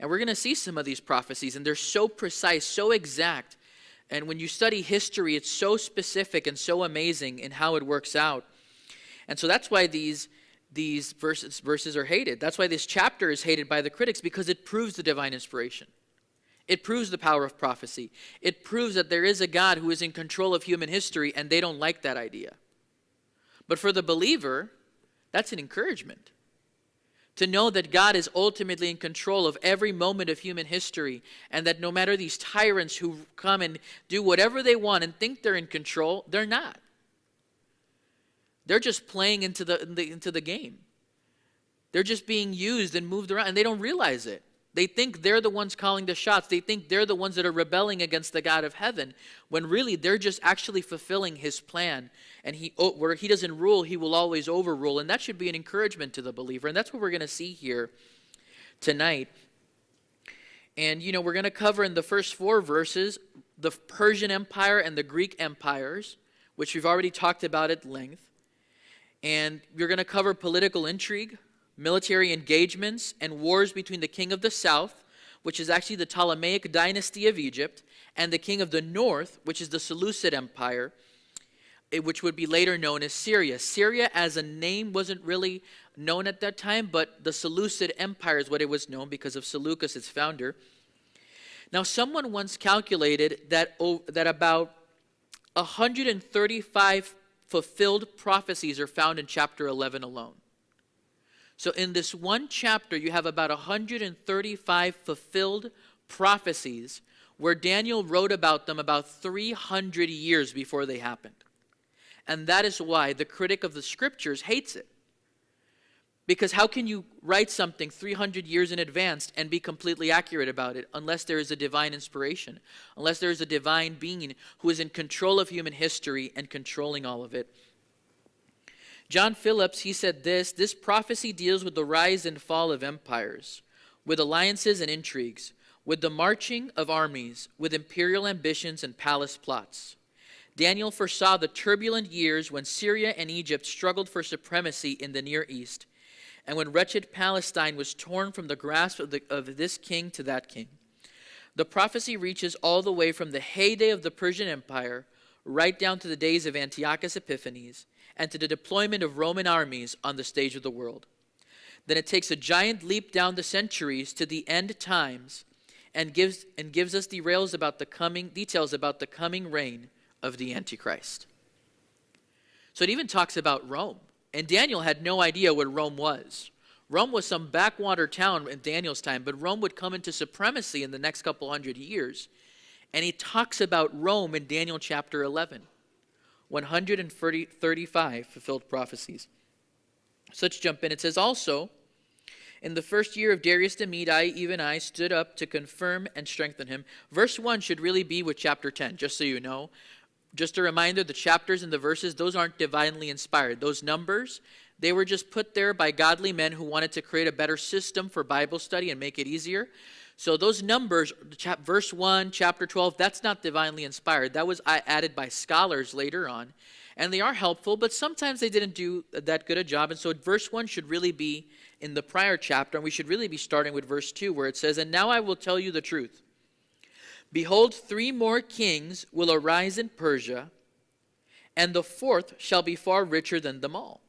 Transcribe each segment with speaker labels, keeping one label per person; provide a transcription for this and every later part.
Speaker 1: And we're going to see some of these prophecies, and they're so precise, so exact. And when you study history, it's so specific and so amazing in how it works out. And so that's why these verses are hated. That's why this chapter is hated by the critics, because it proves the divine inspiration. It proves the power of prophecy. It proves that there is a God who is in control of human history, and they don't like that idea. But for the believer, that's an encouragement. To know that God is ultimately in control of every moment of human history, and that no matter these tyrants who come and do whatever they want and think they're in control, they're not. They're just playing into the game. They're just being used and moved around, and they don't realize it. They think they're the ones calling the shots. They think they're the ones that are rebelling against the God of heaven, when really they're just actually fulfilling his plan. And where he doesn't rule, he will always overrule. And that should be an encouragement to the believer. And that's what we're going to see here tonight. And, we're going to cover in the first 4 verses the Persian Empire and the Greek empires, which we've already talked about at length. And we're going to cover political intrigue, military engagements, and wars between the king of the south, which is actually the Ptolemaic dynasty of Egypt, and the king of the north, which is the Seleucid Empire, which would be later known as Syria. Syria as a name wasn't really known at that time, but the Seleucid Empire is what it was known because of Seleucus, its founder. Now, someone once calculated that about 135 fulfilled prophecies are found in chapter 11 alone. So in this one chapter, you have about 135 fulfilled prophecies where Daniel wrote about them about 300 years before they happened. And that is why the critic of the scriptures hates it. Because how can you write something 300 years in advance and be completely accurate about it unless there is a divine inspiration, unless there is a divine being who is in control of human history and controlling all of it? John Phillips, he said this prophecy deals with the rise and fall of empires, with alliances and intrigues, with the marching of armies, with imperial ambitions and palace plots. Daniel foresaw the turbulent years when Syria and Egypt struggled for supremacy in the Near East, and when wretched Palestine was torn from the grasp of this king to that king. The prophecy reaches all the way from the heyday of the Persian Empire right down to the days of Antiochus Epiphanes and to the deployment of Roman armies on the stage of the world. Then it takes a giant leap down the centuries to the end times and gives us details about the coming reign of the Antichrist. So it even talks about Rome. And Daniel had no idea what Rome was. Rome was some backwater town in Daniel's time, but Rome would come into supremacy in the next couple hundred years. And he talks about Rome in Daniel chapter 11. 135 fulfilled prophecies. So let's jump in. It says, also, in the first year of Darius the Mede, even I stood up to confirm and strengthen him. Verse 1 should really be with chapter 10, just so you know. Just a reminder, the chapters and the verses, those aren't divinely inspired. Those numbers, they were just put there by godly men who wanted to create a better system for Bible study and make it easier. So those numbers, verse 1, chapter 12, that's not divinely inspired. That was added by scholars later on. And they are helpful, but sometimes they didn't do that good a job. And so verse 1 should really be in the prior chapter, and we should really be starting with verse 2, where it says, "And now I will tell you the truth. Behold, 3 more kings will arise in Persia, and the 4th shall be far richer than them all.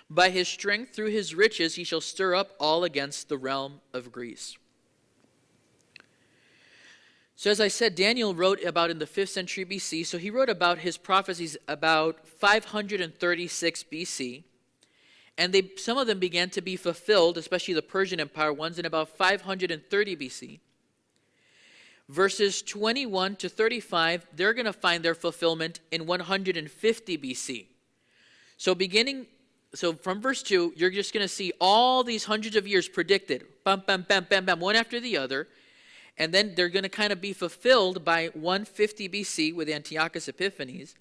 Speaker 1: By his strength through his riches he shall stir up all against the realm of Greece." So as I said, Daniel wrote about in the 5th century BC, so he wrote about his prophecies about 536 BC, and some of them began to be fulfilled, especially the Persian Empire ones, in about 530 BC. Verses 21 to 35, they're going to find their fulfillment in 150 BC. So from verse 2, you're just going to see all these hundreds of years predicted, bam, bam, bam, bam, bam, one after the other. And then they're going to kind of be fulfilled by 150 BC with Antiochus Epiphanes.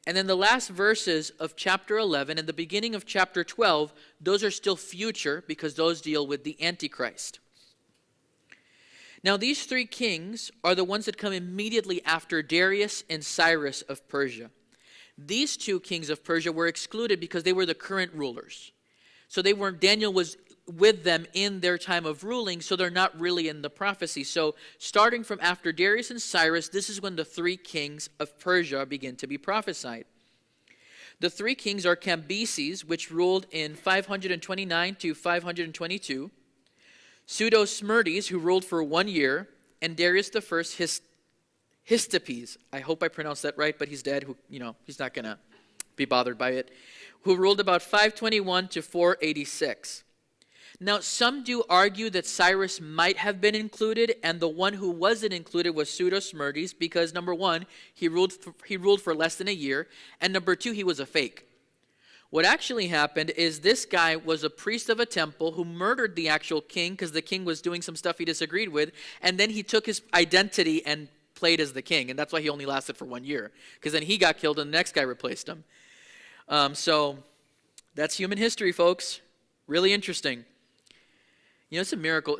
Speaker 1: And then the last verses of chapter 11 and the beginning of chapter 12, those are still future because those deal with the Antichrist. Now, these 3 kings are the ones that come immediately after Darius and Cyrus of Persia. These 2 kings of Persia were excluded because they were the current rulers. So Daniel was with them in their time of ruling, so they're not really in the prophecy. So starting from after Darius and Cyrus, this is when the three kings of Persia begin to be prophesied. The three kings are Cambyses, which ruled in 529 to 522, Pseudo-Smyrtis, who ruled for 1 year, and Darius the First, Histopes. I hope I pronounced that right, but he's dead. He's not going to be bothered by it. Who ruled about 521 to 486. Now, some do argue that Cyrus might have been included, and the one who wasn't included was Pseudo-Smyrtis, because number one, he ruled for less than a year, and number two, he was a fake. What actually happened is this guy was a priest of a temple who murdered the actual king because the king was doing some stuff he disagreed with, and then he took his identity and played as the king, and that's why he only lasted for 1 year, because then he got killed and the next guy replaced him. So that's human history, folks. Really interesting. It's a miracle.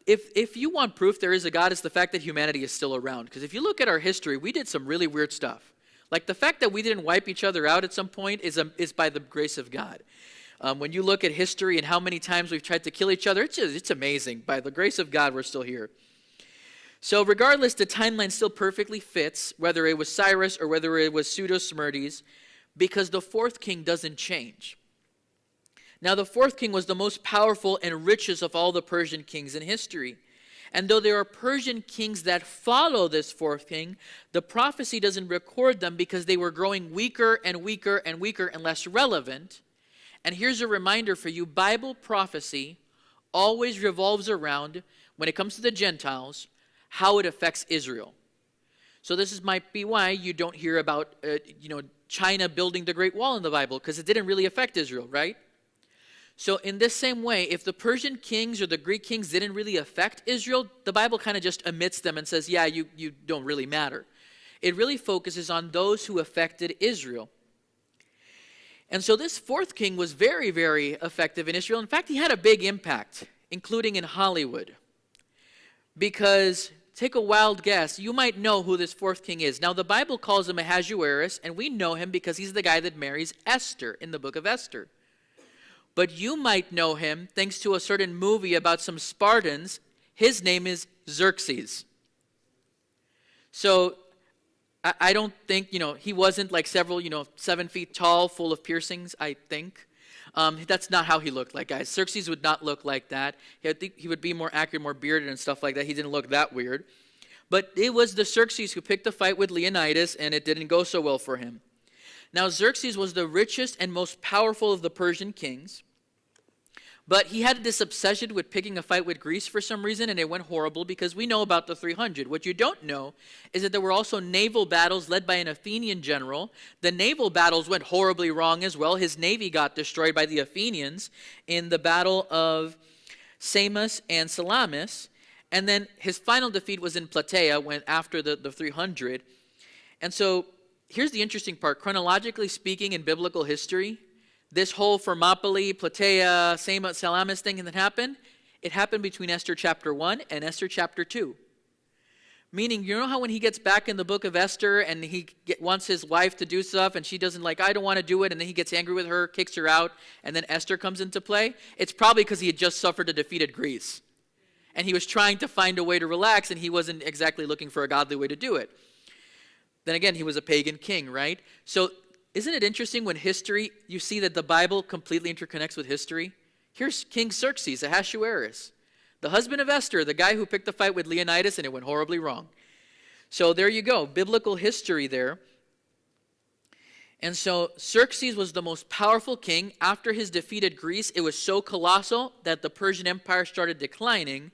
Speaker 1: If you want proof there is a God, it's the fact that humanity is still around. Because if you look at our history, we did some really weird stuff. Like the fact that we didn't wipe each other out at some point is by the grace of God. When you look at history and how many times we've tried to kill each other, it's amazing. By the grace of God, we're still here. So regardless, the timeline still perfectly fits, whether it was Cyrus or whether it was Pseudo-Smyrtis, because the fourth king doesn't change. Now, the fourth king was the most powerful and richest of all the Persian kings in history. And though there are Persian kings that follow this fourth king, the prophecy doesn't record them because they were growing weaker and weaker and weaker and less relevant. And here's a reminder for you, Bible prophecy always revolves around, when it comes to the Gentiles, how it affects Israel. So might be why you don't hear about China building the Great Wall in the Bible, because it didn't really affect Israel, right? So in this same way, if the Persian kings or the Greek kings didn't really affect Israel, the Bible kind of just omits them and says, yeah, you don't really matter. It really focuses on those who affected Israel. And so this fourth king was very, very effective in Israel. In fact, he had a big impact, including in Hollywood. Because, take a wild guess, you might know who this fourth king is. Now, the Bible calls him Ahasuerus, and we know him because he's the guy that marries Esther in the book of Esther. But you might know him thanks to a certain movie about some Spartans. His name is Xerxes. So I don't think, he wasn't like several, 7 feet tall, full of piercings, I think. That's not how he looked like, guys. Xerxes would not look like that. He would be more accurate, more bearded and stuff like that. He didn't look that weird. But it was the Xerxes who picked the fight with Leonidas, and it didn't go so well for him. Now, Xerxes was the richest and most powerful of the Persian kings, but he had this obsession with picking a fight with Greece for some reason, and it went horrible because we know about the 300. What you don't know is that there were also naval battles led by an Athenian general. The naval battles went horribly wrong as well. His navy got destroyed by the Athenians in the battle of Samos and Salamis, and then his final defeat was in Plataea after the 300. And so here's the interesting part. Chronologically speaking, in biblical history, this whole Thermopylae, Plataea, Samos, Salamis thing that happened, it happened between Esther chapter 1 and Esther chapter 2. Meaning, you know how when he gets back in the book of Esther and he wants his wife to do stuff and she doesn't I don't want to do it, and then he gets angry with her, kicks her out, and then Esther comes into play? It's probably because he had just suffered a defeat at Greece. And he was trying to find a way to relax, and he wasn't exactly looking for a godly way to do it. Then again, he was a pagan king, right? So isn't it interesting when history, you see that the Bible completely interconnects with history? Here's King Xerxes, Ahasuerus, the husband of Esther, the guy who picked the fight with Leonidas and it went horribly wrong. So there you go, biblical history there. And so Xerxes was the most powerful king. After his defeat at Greece, it was so colossal that the Persian Empire started declining,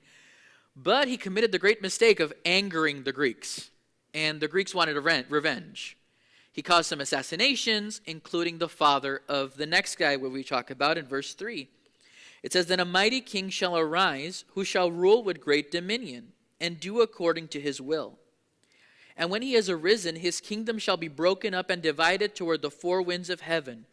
Speaker 1: but he committed the great mistake of angering the Greeks. And the Greeks wanted revenge. He caused some assassinations, including the father of the next guy where we talk about in verse 3. It says, "Then a mighty king shall arise, who shall rule with great dominion, and do according to his will. And when he has arisen, his kingdom shall be broken up and divided toward the four winds of heaven,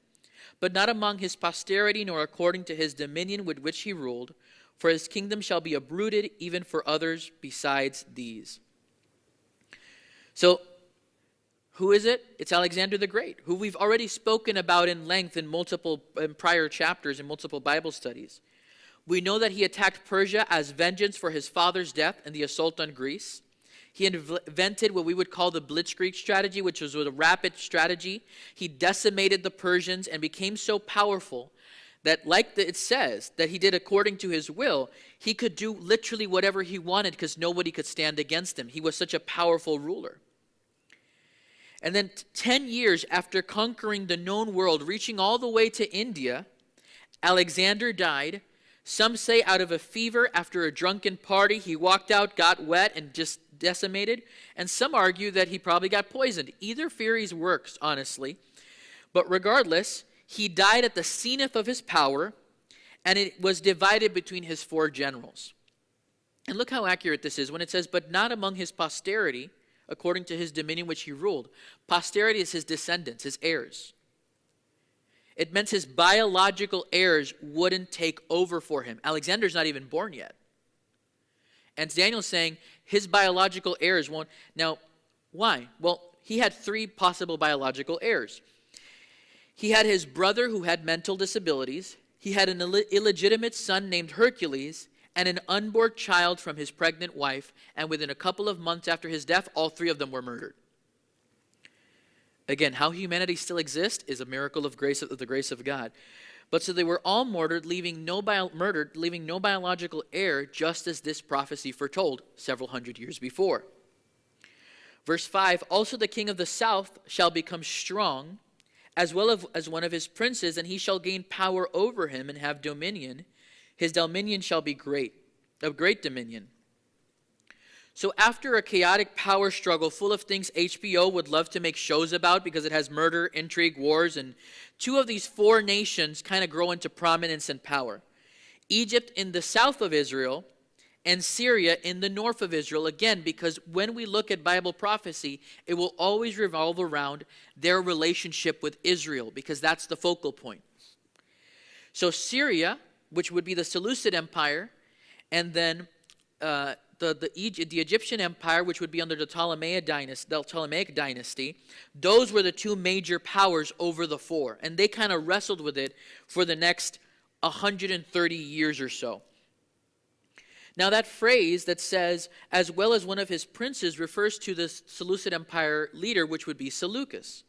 Speaker 1: but not among his posterity, nor according to his dominion with which he ruled, for his kingdom shall be uprooted even for others besides these." So, who is it? It's Alexander the Great, who we've already spoken about in length in multiple prior chapters in multiple Bible studies. We know that he attacked Persia as vengeance for his father's death and the assault on Greece. He invented what we would call the Blitzkrieg strategy, which was a rapid strategy. He decimated the Persians and became so powerful that, like it says, that he did according to his will. He could do literally whatever he wanted because nobody could stand against him. He was such a powerful ruler. And then 10 years after conquering the known world, reaching all the way to India, Alexander died. Some say out of a fever after a drunken party. He walked out, got wet, and just decimated. And some argue that he probably got poisoned. Either theory works, honestly. But regardless, he died at the zenith of his power, and it was divided between his 4 generals. And look how accurate this is when it says, but not among his posterity, according to his dominion which he ruled. Posterity is his descendants, his heirs. It meant his biological heirs wouldn't take over for him. Alexander's not even born yet. And Daniel's saying his biological heirs won't. Now, why? Well, he had 3 possible biological heirs. He had his brother who had mental disabilities. He had an illegitimate son named Hercules and an unborn child from his pregnant wife. And within a couple of months after his death, all 3 of them were murdered. Again, how humanity still exists is a miracle of the grace of God. But so they were all murdered, leaving no biological heir, just as this prophecy foretold several hundred years before. Verse 5, also the king of the south shall become strong, as well as one of his princes, and he shall gain power over him and have dominion. His dominion shall be great, of great dominion. So after a chaotic power struggle full of things HBO would love to make shows about because it has murder, intrigue, wars, and 2 of these 4 nations kind of grow into prominence and power. Egypt in the south of Israel and Syria in the north of Israel. Again, because when we look at Bible prophecy, it will always revolve around their relationship with Israel, because that's the focal point. So Syria, which would be the Seleucid Empire, and then the Egyptian Empire, which would be under the Ptolemaic dynasty, those were the 2 major powers over the 4. And they kind of wrestled with it for the next 130 years or so. Now that phrase that says, as well as one of his princes, refers to the Seleucid Empire leader, which would be Seleucus.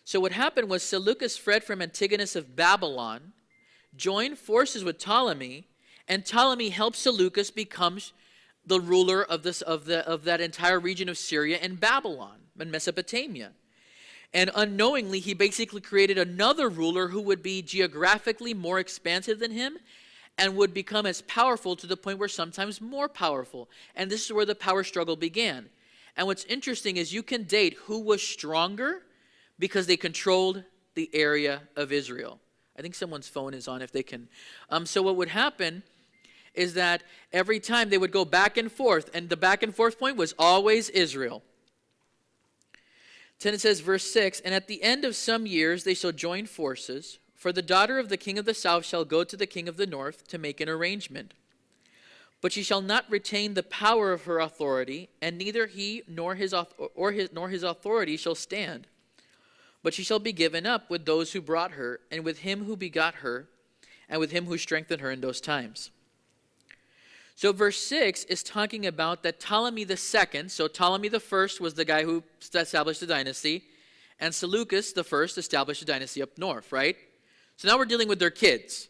Speaker 1: So what happened was Seleucus fled from Antigonus of Babylon, joined forces with Ptolemy, and Ptolemy helped Seleucus become the ruler of that entire region of Syria and Babylon and Mesopotamia. And unknowingly, he basically created another ruler who would be geographically more expansive than him and would become as powerful to the point where sometimes more powerful. And this is where the power struggle began. And what's interesting is you can date who was stronger because they controlled the area of Israel. I think someone's phone is on if they can. So what would happen is that every time they would go back and forth, and the back and forth point was always Israel. Then it says, verse 6, and at the end of some years they shall join forces, for the daughter of the king of the south shall go to the king of the north to make an arrangement. But she shall not retain the power of her authority, and neither he nor his authority shall stand. But she shall be given up with those who brought her, and with him who begot her, and with him who strengthened her in those times. So verse 6 is talking about that Ptolemy II, so Ptolemy I was the guy who established the dynasty, and Seleucus I established a dynasty up north, right? So now we're dealing with their kids.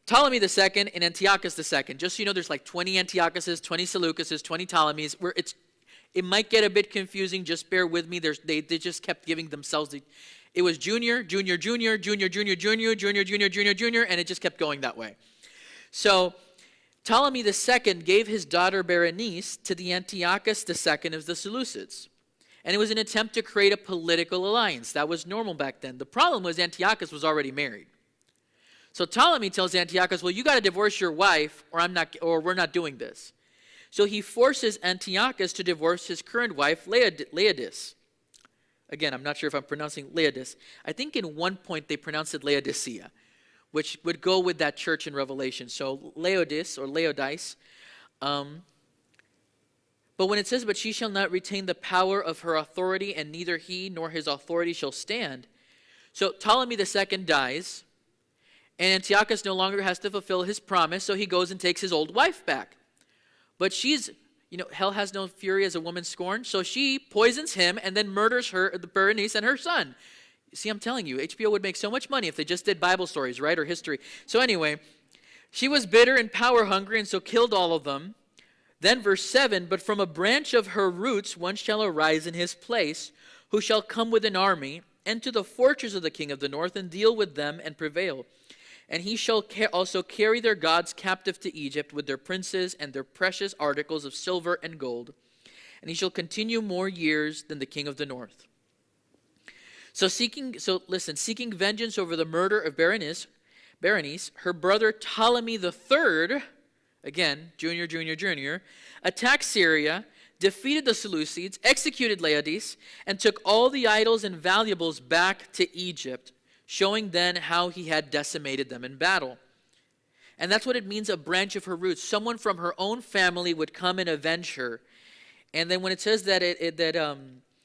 Speaker 1: Ptolemy II and Antiochus II. Just so you know, there's like 20 Antiochuses, 20 Seleucuses, 20 Ptolemies. It might get a bit confusing. Just bear with me. They just kept giving themselves it was junior, junior, junior, junior, junior, junior, junior, junior, junior, junior, and it just kept going that way. So Ptolemy II gave his daughter Berenice to the Antiochus II of the Seleucids. And it was an attempt to create a political alliance. That was normal back then. The problem was Antiochus was already married. So Ptolemy tells Antiochus, well, you got to divorce your wife or we're not doing this. So he forces Antiochus to divorce his current wife, Laodice. Again, I'm not sure if I'm pronouncing Laodice. I think in one point they pronounced it Laodicea, which would go with that church in Revelation. So Laodice or Laodice. But when it says, but she shall not retain the power of her authority, and neither he nor his authority shall stand. So Ptolemy II dies, And Antiochus no longer has to fulfill his promise, so he goes and takes his old wife back. But she's, hell has no fury as a woman scorned, so she poisons him and then murders Berenice and her son. See, I'm telling you, HBO would make so much money if they just did Bible stories, right, or history. So anyway, she was bitter and power hungry, and so killed all of them. Then verse 7, but from a branch of her roots one shall arise in his place, who shall come with an army, enter the fortress of the king of the north, and deal with them and prevail. And he shall also carry their gods captive to Egypt with their princes and their precious articles of silver and gold. And he shall continue more years than the king of the north. So seeking vengeance over the murder of Berenice, her brother Ptolemy III, again, junior, attacked Syria, defeated the Seleucids, executed Laodice, and took all the idols and valuables back to Egypt, showing then how he had decimated them in battle. And that's what it means, a branch of her roots. Someone from her own family would come and avenge her. And then when it says that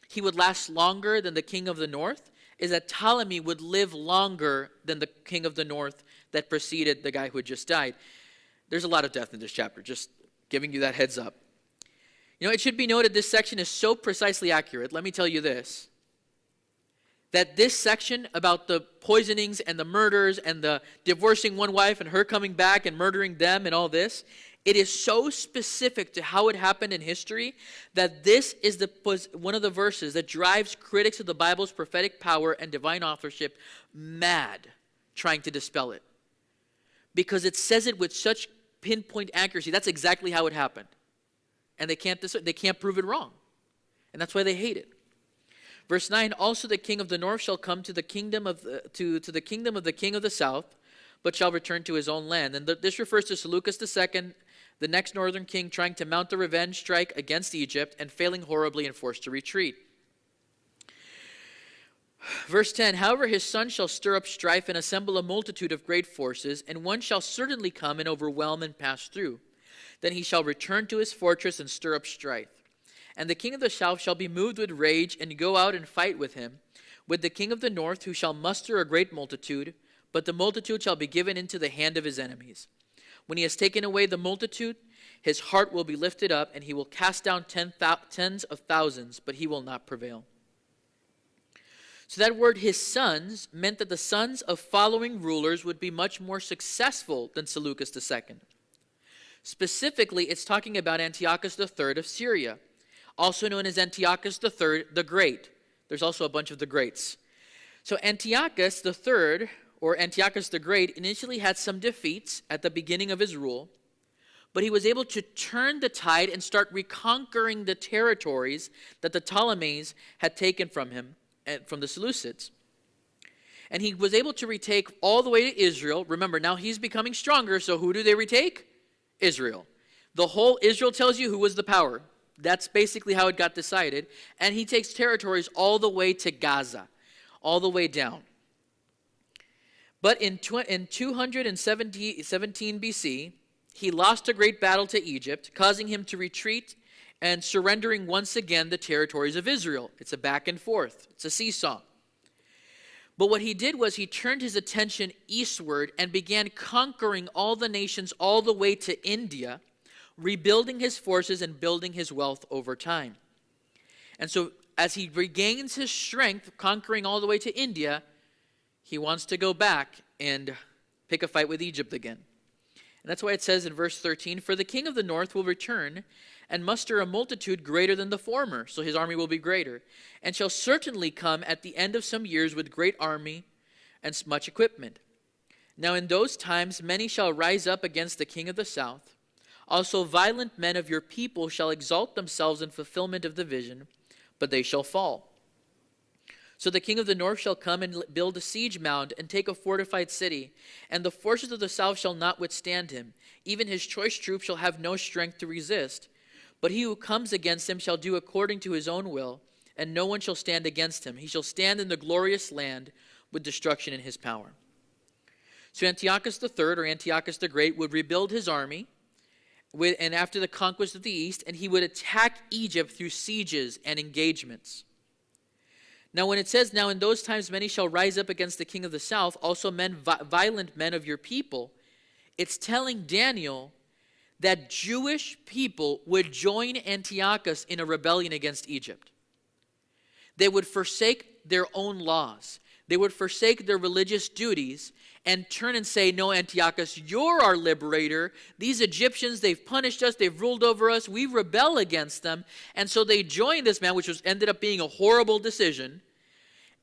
Speaker 1: he would last longer than the king of the north, is that Ptolemy would live longer than the king of the north that preceded the guy who had just died. There's a lot of death in this chapter, just giving you that heads up. It should be noted this section is so precisely accurate. Let me tell you this, that this section about the poisonings and the murders and the divorcing one wife and her coming back and murdering them and all this, it is so specific to how it happened in history that this is one of the verses that drives critics of the Bible's prophetic power and divine authorship mad trying to dispel it. Because it says it with such pinpoint accuracy. That's exactly how it happened. And they can't prove it wrong. And that's why they hate it. Verse 9, also the king of the north shall come to the kingdom of the kingdom of the king of the south, but shall return to his own land. And this refers to Seleucus II, the next northern king, trying to mount a revenge strike against Egypt and failing horribly and forced to retreat. Verse 10, however, his son shall stir up strife and assemble a multitude of great forces, and one shall certainly come and overwhelm and pass through. Then he shall return to his fortress and stir up strife. And the king of the south shall be moved with rage and go out and fight with him, with the king of the north, who shall muster a great multitude, but the multitude shall be given into the hand of his enemies. When he has taken away the multitude, his heart will be lifted up, and he will cast down tens of thousands, but he will not prevail. So that word, his sons, meant that the sons of following rulers would be much more successful than Seleucus II. Specifically, it's talking about Antiochus III of Syria, also known as Antiochus III the Great. There's also a bunch of the greats. So Antiochus III, or Antiochus the Great, initially had some defeats at the beginning of his rule, but he was able to turn the tide and start reconquering the territories that the Ptolemies had taken from him, from the Seleucids. And he was able to retake all the way to Israel. Remember, now he's becoming stronger, so who do they retake? Israel. The whole Israel tells you who was the power. That's basically how it got decided. And he takes territories all the way to Gaza, all the way down. But in 217 BC, he lost a great battle to Egypt, causing him to retreat and surrendering once again the territories of Israel. It's a back and forth. It's a seesaw. But what he did was he turned his attention eastward and began conquering all the nations all the way to India, rebuilding his forces and building his wealth over time. And so as he regains his strength, conquering all the way to India, he wants to go back and pick a fight with Egypt again. And that's why it says in verse 13, for the king of the north will return and muster a multitude greater than the former, so his army will be greater, and shall certainly come at the end of some years with great army and much equipment. Now in those times many shall rise up against the king of the south. Also violent men of your people shall exalt themselves in fulfillment of the vision, but they shall fall. So the king of the north shall come and build a siege mound and take a fortified city, and the forces of the south shall not withstand him. Even his choice troops shall have no strength to resist. But he who comes against him shall do according to his own will, and no one shall stand against him. He shall stand in the glorious land with destruction in his power. So Antiochus III, or Antiochus the Great, would rebuild his army, and after the conquest of the east, and he would attack Egypt through sieges and engagements. Now when it says, now in those times many shall rise up against the king of the south, also men, violent men of your people, it's telling Daniel that Jewish people would join Antiochus in a rebellion against Egypt. They would forsake their own laws. They would forsake their religious duties and turn and say, no, Antiochus, you're our liberator. These Egyptians, they've punished us. They've ruled over us. We rebel against them. And so they joined this man, which ended up being a horrible decision.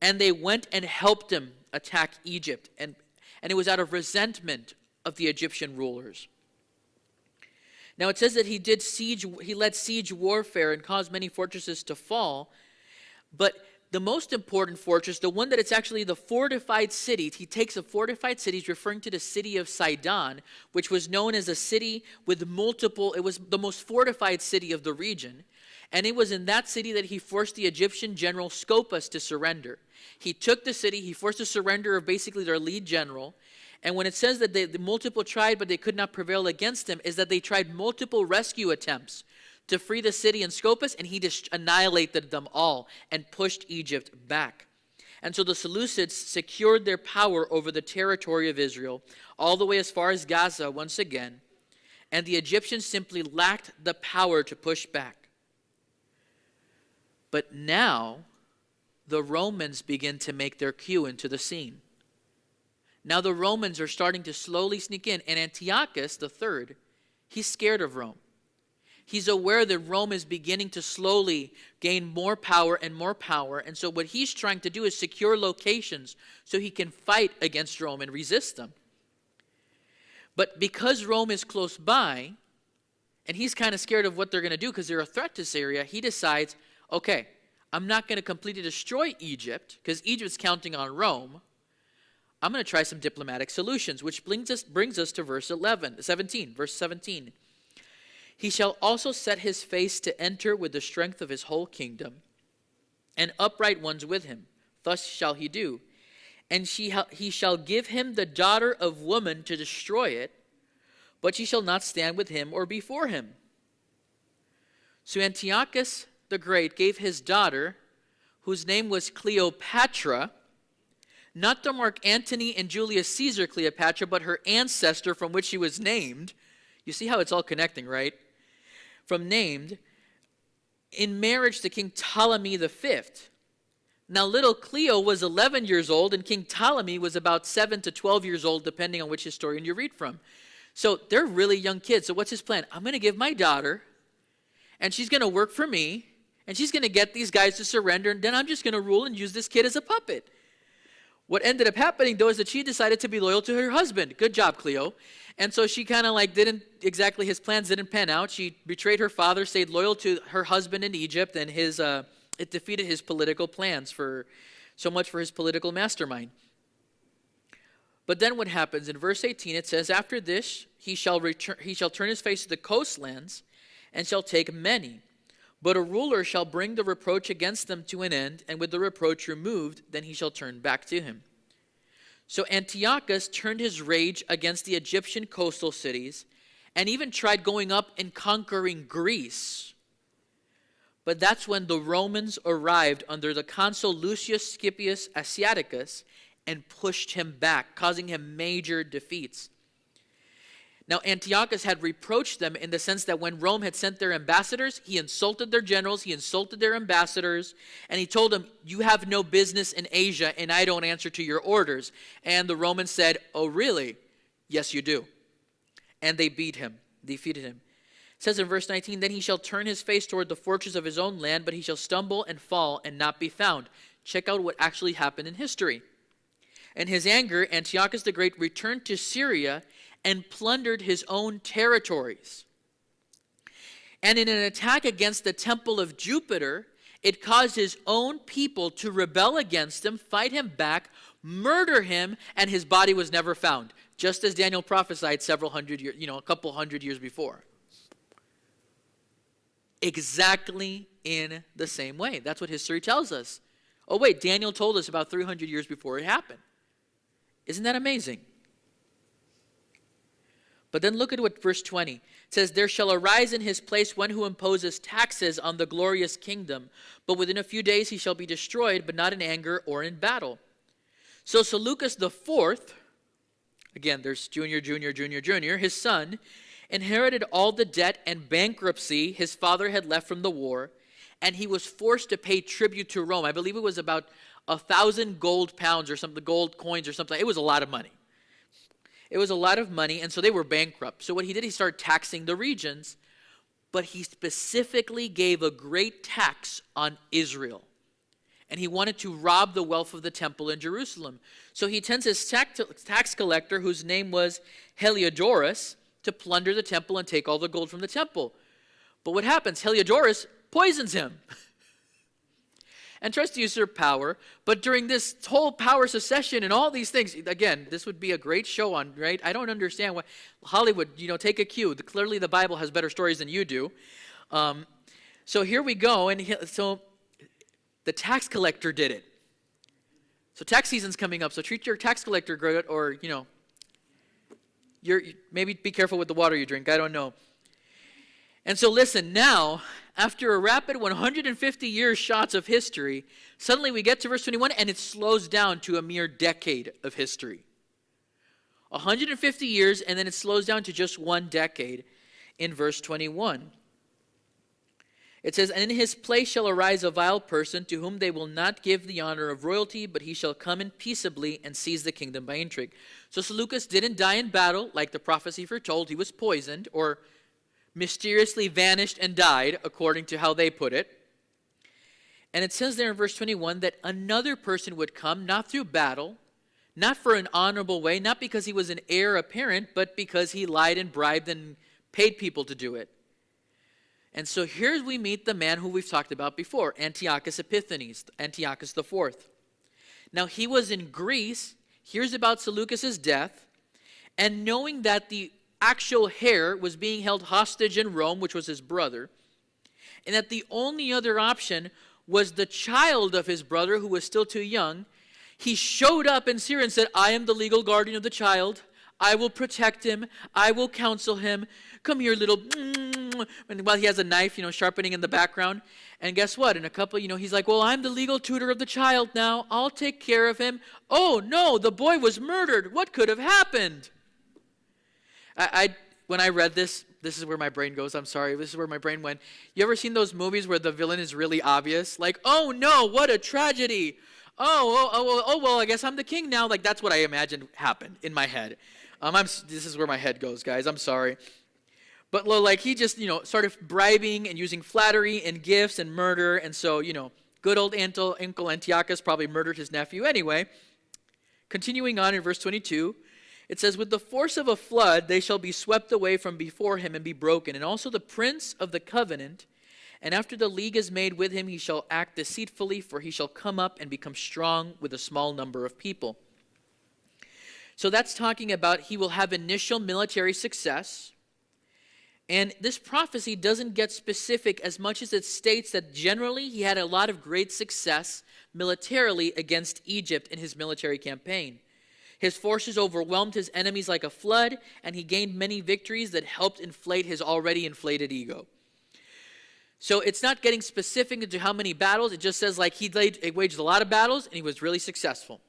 Speaker 1: And they went and helped him attack Egypt. And it was out of resentment of the Egyptian rulers. Now it says that he led siege warfare and caused many fortresses to fall. But the most important fortress, the one that it's actually the fortified city, he takes a fortified city, he's referring to the city of Sidon, which was known as a city with multiple, it was the most fortified city of the region. And it was in that city that he forced the Egyptian general Scopas to surrender. He took the city, he forced the surrender of basically their lead general. And when it says that the multiple tried but they could not prevail against him, is that they tried multiple rescue attempts to free the city and Scopas, and he just annihilated them all and pushed Egypt back. And so the Seleucids secured their power over the territory of Israel, all the way as far as Gaza once again, and the Egyptians simply lacked the power to push back. But now, the Romans begin to make their cue into the scene. Now the Romans are starting to slowly sneak in, and Antiochus III, he's scared of Rome. He's aware that Rome is beginning to slowly gain more power, and so what he's trying to do is secure locations so he can fight against Rome and resist them. But because Rome is close by, and he's kind of scared of what they're going to do because they're a threat to Syria, he decides, okay, I'm not going to completely destroy Egypt because Egypt's counting on Rome. I'm going to try some diplomatic solutions, which brings us to verse 17. He shall also set his face to enter with the strength of his whole kingdom, and upright ones with him. Thus shall he do. And he shall give him the daughter of woman to destroy it, but she shall not stand with him or before him. So Antiochus the Great gave his daughter, whose name was Cleopatra, not to Mark Antony and Julius Caesar Cleopatra, but her ancestor from which she was named. You see how it's all connecting, right? From named, in marriage to King Ptolemy V. Now little Cleo was 11 years old, and King Ptolemy was about 7 to 12 years old, depending on which historian you read from. So they're really young kids. So what's his plan? I'm going to give my daughter, and she's going to work for me, and she's going to get these guys to surrender, and then I'm just going to rule and use this kid as a puppet. What ended up happening, though, is that she decided to be loyal to her husband. Good job, Cleo. And so she kind of his plans didn't pan out. She betrayed her father, stayed loyal to her husband in Egypt, and it defeated his political plans so much for his political mastermind. But then what happens? In verse 18, it says, after this, he shall turn his face to the coastlands and shall take many. But a ruler shall bring the reproach against them to an end, and with the reproach removed, then he shall turn back to him. So Antiochus turned his rage against the Egyptian coastal cities, and even tried going up and conquering Greece. But that's when the Romans arrived under the consul Lucius Scipius Asiaticus and pushed him back, causing him major defeats. Now, Antiochus had reproached them in the sense that when Rome had sent their ambassadors, he insulted their generals, he insulted their ambassadors, and he told them, you have no business in Asia, and I don't answer to your orders. And the Romans said, oh, really? Yes, you do. And they beat him, defeated him. It says in verse 19, then he shall turn his face toward the fortress of his own land, but he shall stumble and fall and not be found. Check out what actually happened in history. In his anger, Antiochus the Great returned to Syria and plundered his own territories. And in an attack against the temple of Jupiter, it caused his own people to rebel against him, fight him back, murder him, and his body was never found, just as Daniel prophesied a couple hundred years before. Exactly in the same way. That's what history tells us. Oh wait, Daniel told us about 300 years before it happened. Isn't that amazing? But then look at what verse 20 it says, there shall arise in his place one who imposes taxes on the glorious kingdom, but within a few days he shall be destroyed, but not in anger or in battle. So Seleucus the fourth, again, there's junior, his son, inherited all the debt and bankruptcy his father had left from the war, and he was forced to pay tribute to Rome. I believe it was about 1,000 gold pounds or something, gold coins or something. It was a lot of money. It was a lot of money, and so they were bankrupt. So what he did, he started taxing the regions, but he specifically gave a great tax on Israel. And he wanted to rob the wealth of the temple in Jerusalem. So he sends his tax collector, whose name was Heliodorus, to plunder the temple and take all the gold from the temple. But what happens? Heliodorus poisons him and tries to usurp power. But during this whole power secession and all these things, again, this would be a great show on, right? I don't understand why Hollywood, take a cue. Clearly the Bible has better stories than you do. So here we go. And so the tax collector did it. So tax season's coming up. So treat your tax collector good, or, maybe be careful with the water you drink. I don't know. And so listen, now, after a rapid 150-year shots of history, suddenly we get to verse 21, and it slows down to a mere decade of history. 150 years, and then it slows down to just one decade in verse 21. It says, and in his place shall arise a vile person, to whom they will not give the honor of royalty, but he shall come in peaceably and seize the kingdom by intrigue. So Seleucus didn't die in battle, like the prophecy foretold. He was poisoned, or mysteriously vanished and died, according to how they put it. And it says there in verse 21 that another person would come, not through battle, not for an honorable way, not because he was an heir apparent, but because he lied and bribed and paid people to do it. And so here we meet the man who we've talked about before, Antiochus Epiphanes, Antiochus IV. Now he was in Greece, hears about Seleucus' death, and knowing that the actual heir was being held hostage in Rome, which was his brother, and that the only other option was the child of his brother, who was still too young, he showed up in Syria and said, I am the legal guardian of the child. I will protect him. I will counsel him. Come here, little... And while he has a knife, sharpening in the background. And guess what? In a couple, he's like, well, I'm the legal tutor of the child now. I'll take care of him. Oh, no, the boy was murdered. What could have happened? When I read this is where my brain goes. I'm sorry. This is where my brain went. You ever seen those movies where the villain is really obvious? Like, oh, no, what a tragedy. Oh, well, I guess I'm the king now. Like, that's what I imagined happened in my head. This is where my head goes, guys. I'm sorry. But like he just, started bribing and using flattery and gifts and murder. And so, good old Uncle Antiochus probably murdered his nephew. Anyway, continuing on in verse 22, it says, with the force of a flood, they shall be swept away from before him and be broken. And also the prince of the covenant, and after the league is made with him, he shall act deceitfully, for he shall come up and become strong with a small number of people. So that's talking about he will have initial military success. And this prophecy doesn't get specific as much as it states that generally he had a lot of great success militarily against Egypt in his military campaign. His forces overwhelmed his enemies like a flood, and he gained many victories that helped inflate his already inflated ego. So it's not getting specific into how many battles. It just says like he waged a lot of battles and he was really successful.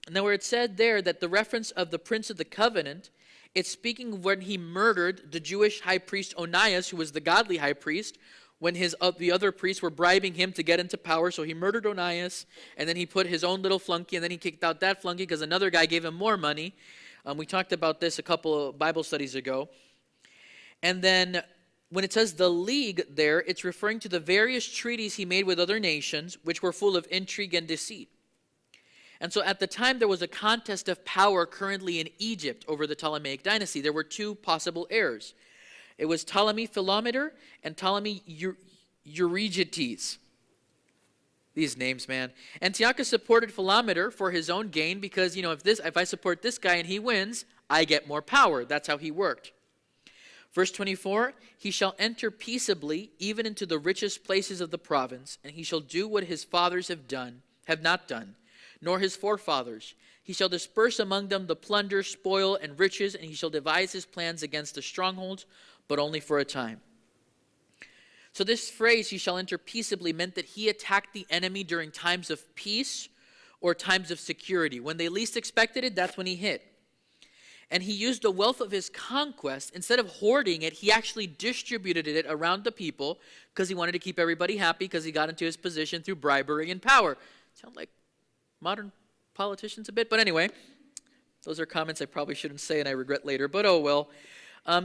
Speaker 1: And then where it said there that the reference of the prince of the covenant, it's speaking of when he murdered the Jewish high priest Onias, who was the godly high priest, when the other priests were bribing him to get into power. So he murdered Onias, and then he put his own little flunky, and then he kicked out that flunky because another guy gave him more money. We talked about this a couple of Bible studies ago. And then when it says the league there, it's referring to the various treaties he made with other nations, which were full of intrigue and deceit. And so at the time, there was a contest of power currently in Egypt over the Ptolemaic dynasty. There were two possible heirs. It was Ptolemy Philometor and Ptolemy Euergetes. These names, man. Antiochus supported Philometor for his own gain because, if I support this guy and he wins, I get more power. That's how he worked. Verse 24, he shall enter peaceably even into the richest places of the province, and he shall do what his fathers have not done, nor his forefathers. He shall disperse among them the plunder, spoil, and riches, and he shall devise his plans against the strongholds, but only for a time. So this phrase, he shall enter peaceably, meant that he attacked the enemy during times of peace or times of security. When they least expected it, that's when he hit. And he used the wealth of his conquest. Instead of hoarding it, he actually distributed it around the people because he wanted to keep everybody happy because he got into his position through bribery and power. Sound like modern politicians a bit, but anyway, those are comments I probably shouldn't say and I regret later, but oh well.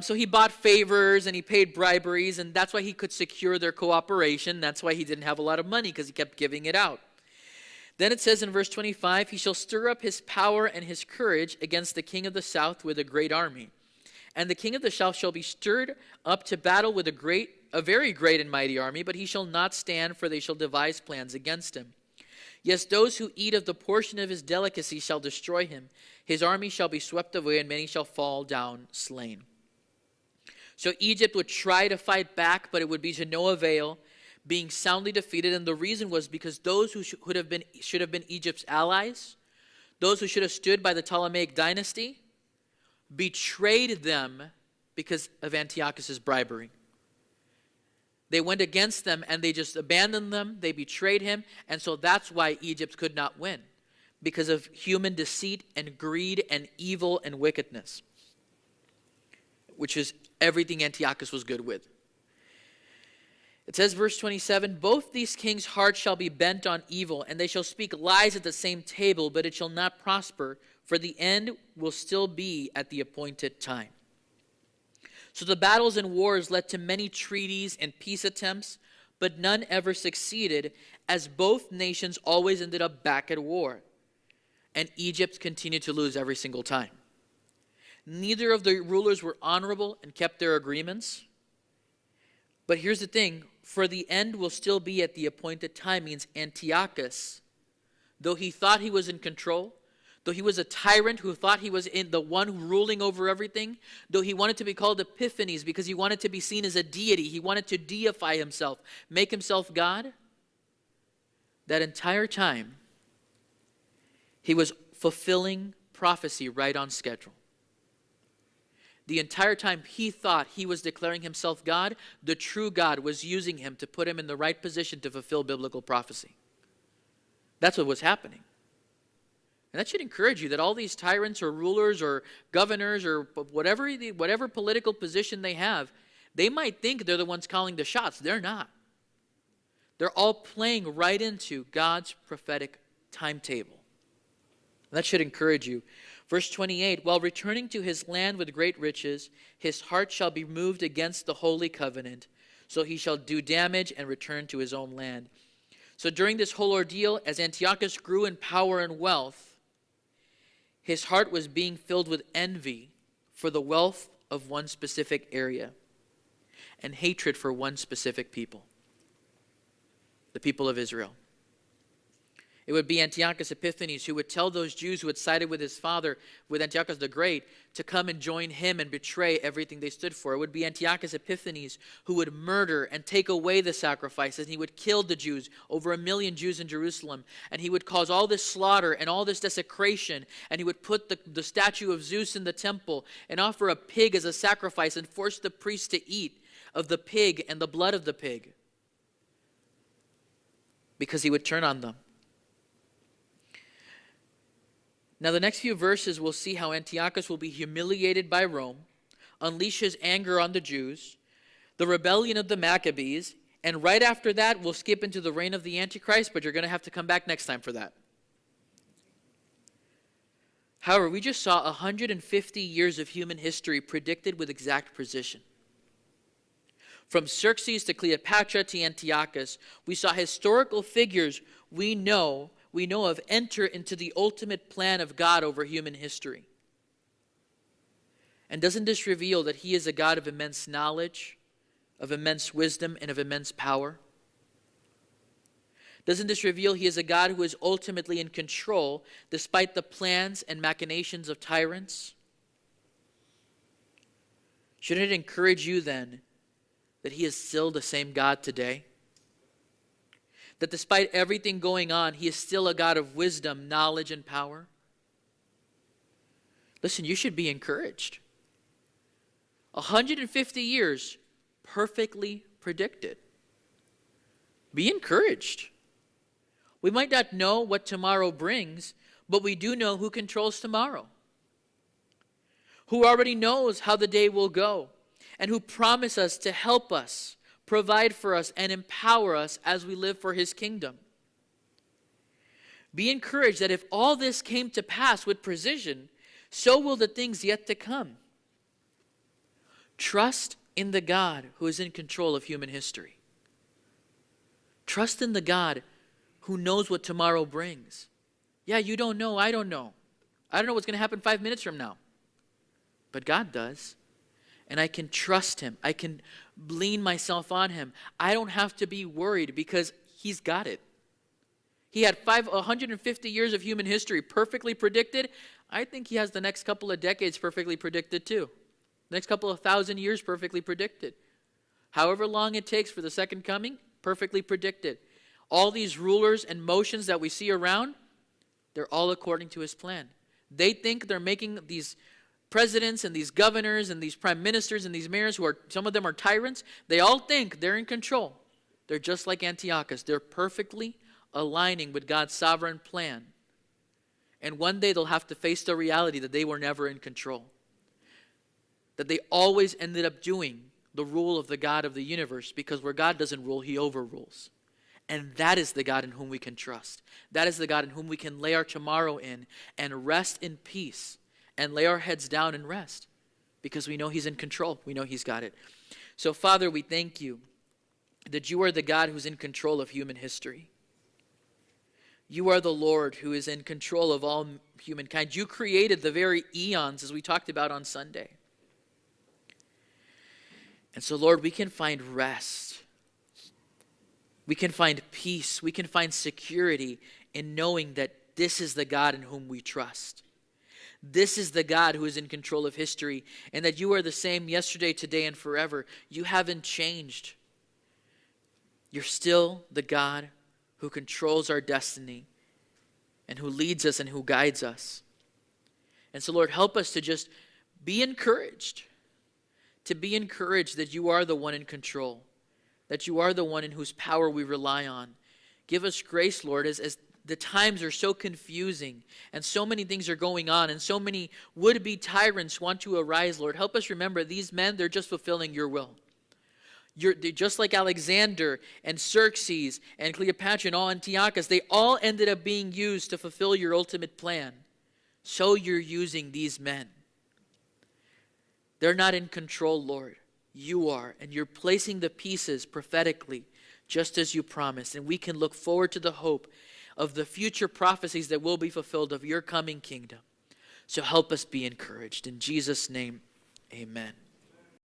Speaker 1: So he bought favors and he paid briberies, and that's why he could secure their cooperation. That's why he didn't have a lot of money, because he kept giving it out. Then it says in verse 25, he shall stir up his power and his courage against the king of the south with a great army. And the king of the south shall be stirred up to battle with a very great and mighty army, but he shall not stand, for they shall devise plans against him. Yes, those who eat of the portion of his delicacy shall destroy him. His army shall be swept away, and many shall fall down slain. So Egypt would try to fight back, but it would be to no avail, being soundly defeated. And the reason was because those who should have been Egypt's allies, those who should have stood by the Ptolemaic dynasty, betrayed them because of Antiochus' bribery. They went against them and they just abandoned them. They betrayed him. And so that's why Egypt could not win, because of human deceit and greed and evil and wickedness, which is everything Antiochus was good with. It says, verse 27, both these kings' hearts shall be bent on evil, and they shall speak lies at the same table, but it shall not prosper, for the end will still be at the appointed time. So the battles and wars led to many treaties and peace attempts, but none ever succeeded, as both nations always ended up back at war. And Egypt continued to lose every single time. Neither of the rulers were honorable and kept their agreements. But here's the thing, for the end will still be at the appointed time means Antiochus, though he thought he was in control, though he was a tyrant who thought he was in the one ruling over everything, though he wanted to be called Epiphanes because he wanted to be seen as a deity, he wanted to deify himself, make himself God, that entire time he was fulfilling prophecy right on schedule. The entire time he thought he was declaring himself God, the true God was using him to put him in the right position to fulfill biblical prophecy. That's what was happening. And that should encourage you that all these tyrants or rulers or governors or whatever political position they have, they might think they're the ones calling the shots. They're not. They're all playing right into God's prophetic timetable. And that should encourage you. Verse 28, while returning to his land with great riches, his heart shall be moved against the holy covenant, so he shall do damage and return to his own land. So during this whole ordeal, as Antiochus grew in power and wealth, his heart was being filled with envy for the wealth of one specific area and hatred for one specific people, the people of Israel. It would be Antiochus Epiphanes who would tell those Jews who had sided with his father, with Antiochus the Great, to come and join him and betray everything they stood for. It would be Antiochus Epiphanes who would murder and take away the sacrifices, and he would kill the Jews, over 1 million Jews in Jerusalem, and he would cause all this slaughter and all this desecration, and he would put the statue of Zeus in the temple and offer a pig as a sacrifice and force the priests to eat of the pig and the blood of the pig, because he would turn on them. Now, the next few verses we'll see how Antiochus will be humiliated by Rome, unleash his anger on the Jews, the rebellion of the Maccabees, and right after that, we'll skip into the reign of the Antichrist, but you're going to have to come back next time for that. However, we just saw 150 years of human history predicted with exact precision. From Xerxes to Cleopatra to Antiochus, we saw historical figures we know of enter into the ultimate plan of God over human history. And doesn't this reveal that he is a God of immense knowledge, of immense wisdom, and of immense power? Doesn't this reveal he is a God who is ultimately in control despite the plans and machinations of tyrants? Shouldn't it encourage you then that he is still the same God today? That despite everything going on, he is still a God of wisdom, knowledge, and power? Listen, you should be encouraged. 150 years, perfectly predicted. Be encouraged. We might not know what tomorrow brings, but we do know who controls tomorrow, who already knows how the day will go, and who promised us to help us, provide for us, and empower us as we live for his kingdom. Be encouraged that if all this came to pass with precision, so will the things yet to come. Trust in the God who is in control of human history. Trust in the God who knows what tomorrow brings. Yeah, you don't know, I don't know. I don't know what's going to happen 5 minutes from now. But God does. And I can trust him. I can lean myself on him. I don't have to be worried because he's got it. He had 150 years of human history perfectly predicted. I think he has the next couple of decades perfectly predicted too. The next couple of 1,000 years perfectly predicted. However long it takes for the second coming, perfectly predicted. All these rulers and motions that we see around, they're all according to his plan. They think they're making these presidents and these governors and these prime ministers and these mayors, who are, some of them are tyrants, they all think they're in control. They're just like Antiochus. They're perfectly aligning with God's sovereign plan. And one day they'll have to face the reality that they were never in control. That they always ended up doing the rule of the God of the universe, because where God doesn't rule, he overrules. And that is the God in whom we can trust. That is the God in whom we can lay our tomorrow in and rest in peace and lay our heads down and rest, because we know he's in control. We know he's got it. So, Father, we thank you that you are the God who's in control of human history. You are the Lord who is in control of all humankind. You created the very eons, as we talked about on Sunday. And so, Lord, we can find rest. We can find peace. We can find security in knowing that this is the God in whom we trust. This is the God who is in control of history, and that you are the same yesterday, today, and forever. You haven't changed. You're still the God who controls our destiny and who leads us and who guides us. And so, Lord, help us to just be encouraged, to be encouraged that you are the one in control, that you are the one in whose power we rely on. Give us grace, Lord, as the times are so confusing and so many things are going on and so many would-be tyrants want to arise, Lord. Help us remember these men, they're just fulfilling your will. They're just like Alexander and Xerxes and Cleopatra and all Antiochus, they all ended up being used to fulfill your ultimate plan. So you're using these men. They're not in control, Lord. You are, and you're placing the pieces prophetically, just as you promised. And we can look forward to the hope of the future prophecies that will be fulfilled of your coming kingdom. So help us be encouraged. In Jesus' name, amen.